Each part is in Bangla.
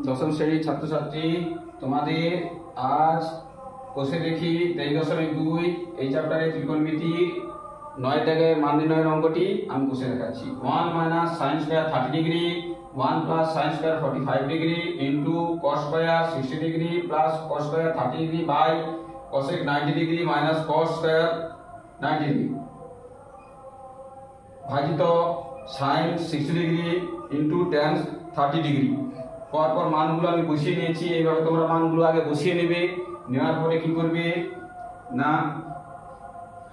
দশম শ্রেণীর ছাত্রছাত্রী, তোমাদের আজ বসে দেখি 23.2 এই চ্যাপ্টারে ত্রিকোণমিতির 9 দাগের মান নির্ণয়ের অঙ্কটি আমি বসে দেখাচ্ছি। 1 minus sine square 30 degree 1 plus sine square 45 degree into cos square 60 degree plus cos square 30 degree by cosec 90 degree minus cos square 90 degree ভাজিত sine 60 degree into tan 30 degree. পরপর মানগুলো আমি বসিয়ে নিয়েছি। এইভাবে তোমরা মানগুলো আগে বসিয়ে নেবে। নেওয়ার পরে কি করবে না,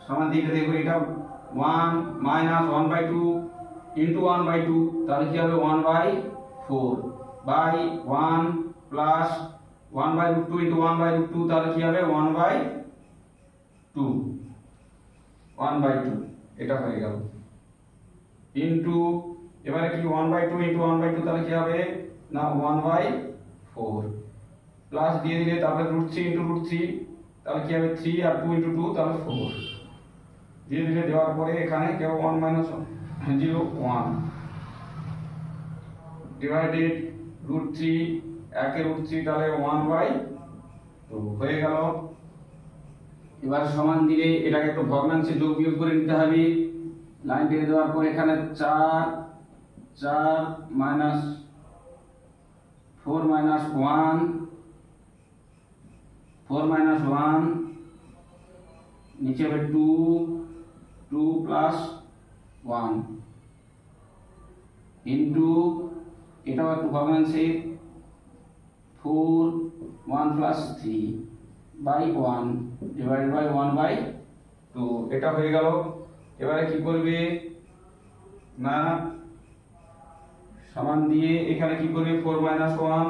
সমান দিকে দেখো, এটা 1 মাইনাস 1/2 ইন্টু 1/2, তাহলে কি হবে 1/4 বাই 1 প্লাস 1/2 ইন্টু 1/2, তাহলে কি হবে 1/2 এটা হয়ে গেল ইন্টু, এবারে কি 1/2 ইন্টু 1/2, তাহলে কি হবে না 1/4 প্লাস দিয়ে দিলে তারপরে √3 ইন্টু √3, তাহলে কি হবে 3 আর 2 ইন্টু 2, তাহলে 4 দিয়ে দিলে। দেওয়ার পরে এখানে কেউ 1 মাইনাস 0 1 ডিভাইডেড √3 একের √3, তাহলে 1/2 হয়ে গেল। এবার সমান দিলে এটাকে একটু ভগ্নাংশে যোগ বিয়োগ করে নিতে হবে। লাইন দিয়ে দেওয়ার পর এখানে 4 মাইনাস 4 মাইনাস 1 নিচে হবে 2 প্লাস 1 ইন্টু, এটাও একটু ভগ্নাংশে 4 1 প্লাস 3 বাই 1 ডিভাইড বাই 1/2, এটা হয়ে গেল। এবারে কি করবে না, সমান দিয়ে এখানে কি করবে 4 মাইনাস 1,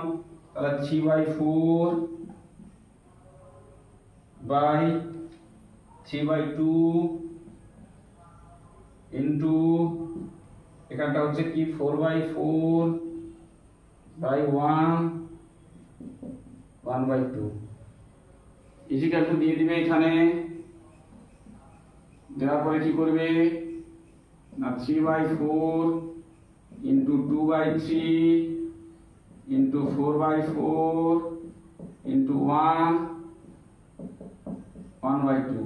তাহলে 3/4 বাই 3/2 ইন্টু, এখানটা হচ্ছে কি 4/4 বাই 1/2 ইজিক্যাল টু দিয়ে দিবে। এখানে দেওয়ার পরে কি করবে না 3/4 ইন্টু 2/3 ইন্টু 4/4 ইন্টু 1/2,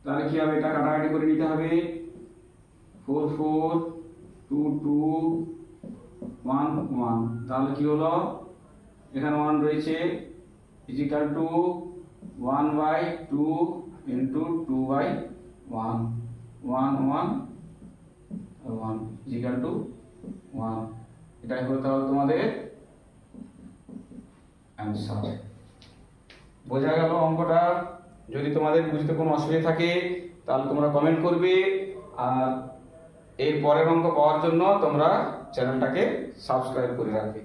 তাহলে কি হবে, এটা কাটাকাটি করে নিতে হবে। 4 4 2 2 1 1, তাহলে কি হলো, এখানে 1 রয়েছে, equal to 1/2 into 2/1 1 1 1 equal to 1। এটাই হলো তাহলে তোমাদের অ্যান্সার। বোঝা গেল অঙ্কটা? যদি তোমাদের বুঝতে কোনো অসুবিধা থাকে তাহলে তোমরা কমেন্ট করবে, আর এর পরের অঙ্ক পাওয়ার জন্য তোমরা চ্যানেলটাকে সাবস্ক্রাইব করে রাখবে।